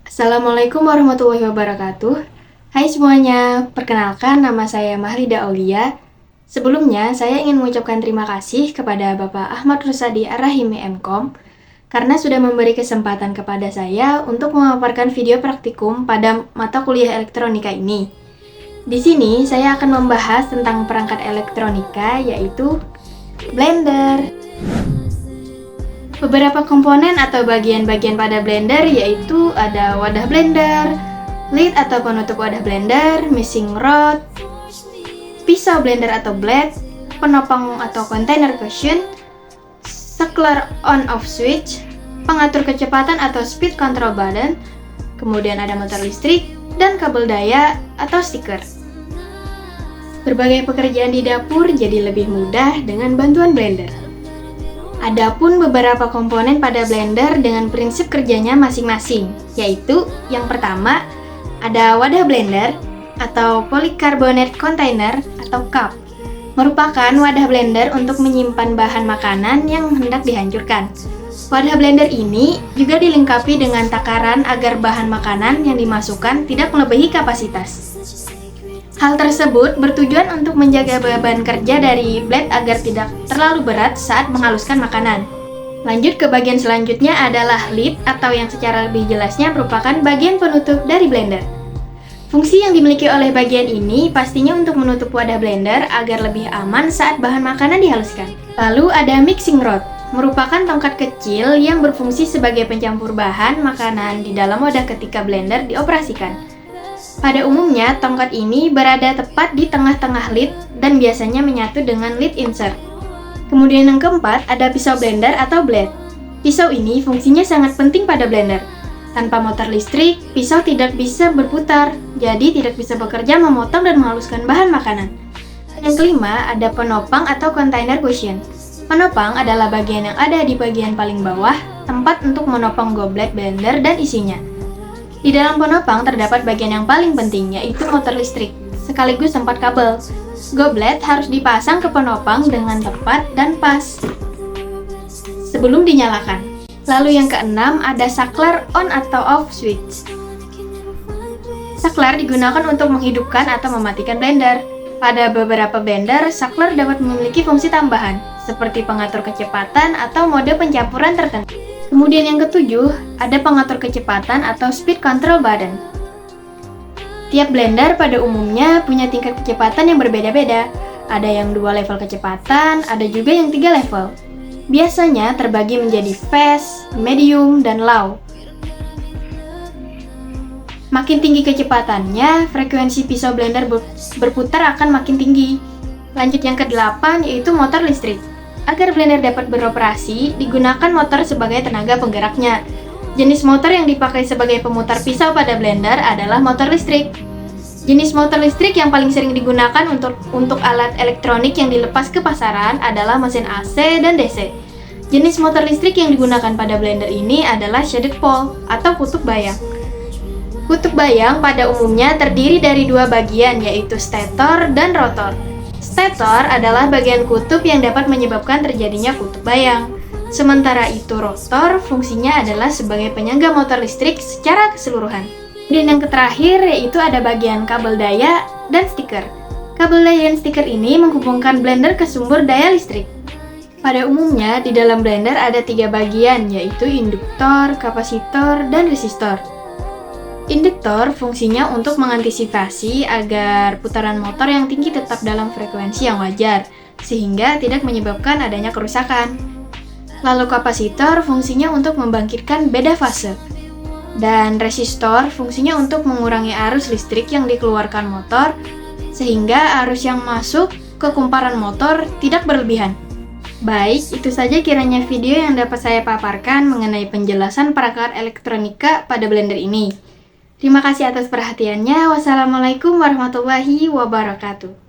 Assalamualaikum warahmatullahi wabarakatuh. Hai semuanya, perkenalkan nama saya Mahlida Aulia. Sebelumnya, saya ingin mengucapkan terima kasih kepada Bapak Ahmad Rusadi Ar-Rahimi M.Com karena sudah memberi kesempatan kepada saya untuk memaparkan video praktikum pada mata kuliah elektronika ini. Di sini, saya akan membahas tentang perangkat elektronika, yaitu Blender. Beberapa komponen atau bagian-bagian pada blender yaitu ada wadah blender, lid atau penutup wadah blender, mixing rod, pisau blender atau blade, penopang atau container cushion, saklar on-off switch, pengatur kecepatan atau speed control button, kemudian ada motor listrik, dan kabel daya atau stiker. Berbagai pekerjaan di dapur jadi lebih mudah dengan bantuan blender. Adapun beberapa komponen pada blender dengan prinsip kerjanya masing-masing, yaitu yang pertama ada wadah blender atau polycarbonate container atau cup. Merupakan wadah blender untuk menyimpan bahan makanan yang hendak dihancurkan. Wadah blender ini juga dilengkapi dengan takaran agar bahan makanan yang dimasukkan tidak melebihi kapasitas. Hal tersebut bertujuan untuk menjaga beban kerja dari blade agar tidak terlalu berat saat menghaluskan makanan. Lanjut ke bagian selanjutnya adalah lid atau yang secara lebih jelasnya merupakan bagian penutup dari blender. Fungsi yang dimiliki oleh bagian ini pastinya untuk menutup wadah blender agar lebih aman saat bahan makanan dihaluskan. Lalu ada mixing rod, merupakan tongkat kecil yang berfungsi sebagai pencampur bahan makanan di dalam wadah ketika blender dioperasikan. Pada umumnya, tongkat ini berada tepat di tengah-tengah lid dan biasanya menyatu dengan lid insert. Kemudian yang keempat, ada pisau blender atau blade. Pisau ini fungsinya sangat penting pada blender. Tanpa motor listrik, pisau tidak bisa berputar, jadi tidak bisa bekerja memotong dan menghaluskan bahan makanan. Yang kelima, ada penopang atau container cushion. Penopang adalah bagian yang ada di bagian paling bawah, tempat untuk menopang goblet blender dan isinya. Di dalam penopang terdapat bagian yang paling penting, yaitu motor listrik, sekaligus tempat kabel. Goblet harus dipasang ke penopang dengan tepat dan pas sebelum dinyalakan. Lalu yang keenam, ada saklar on atau off switch. Saklar digunakan untuk menghidupkan atau mematikan blender. Pada beberapa blender, saklar dapat memiliki fungsi tambahan, seperti pengatur kecepatan atau mode pencampuran tertentu. Kemudian yang ketujuh, ada pengatur kecepatan atau speed control button. Tiap blender pada umumnya punya tingkat kecepatan yang berbeda-beda. Ada yang 2 level kecepatan, ada juga yang 3 level. Biasanya terbagi menjadi fast, medium, dan low. Makin tinggi kecepatannya, frekuensi pisau blender berputar akan makin tinggi. Lanjut yang ke-8 yaitu motor listrik. Agar blender dapat beroperasi, digunakan motor sebagai tenaga penggeraknya. Jenis motor yang dipakai sebagai pemutar pisau pada blender adalah motor listrik. Jenis motor listrik yang paling sering digunakan untuk alat elektronik yang dilepas ke pasaran adalah mesin AC dan DC. Jenis motor listrik yang digunakan pada blender ini adalah shaded pole atau kutub bayang. Kutub bayang pada umumnya terdiri dari 2 bagian, yaitu stator dan rotor. Stator adalah bagian kutub yang dapat menyebabkan terjadinya kutub bayang. Sementara itu rotor fungsinya adalah sebagai penyangga motor listrik secara keseluruhan. Dan yang terakhir yaitu ada bagian kabel daya dan stiker. Kabel daya dan stiker ini menghubungkan blender ke sumber daya listrik. Pada umumnya di dalam blender ada 3 bagian, yaitu induktor, kapasitor, dan resistor. Induktor fungsinya untuk mengantisipasi agar putaran motor yang tinggi tetap dalam frekuensi yang wajar, sehingga tidak menyebabkan adanya kerusakan. Lalu kapasitor fungsinya untuk membangkitkan beda fase. Dan resistor fungsinya untuk mengurangi arus listrik yang dikeluarkan motor, sehingga arus yang masuk ke kumparan motor tidak berlebihan. Baik, itu saja kiranya video yang dapat saya paparkan mengenai penjelasan perangkat elektronika pada blender ini. Terima kasih atas perhatiannya. Wassalamualaikum warahmatullahi wabarakatuh.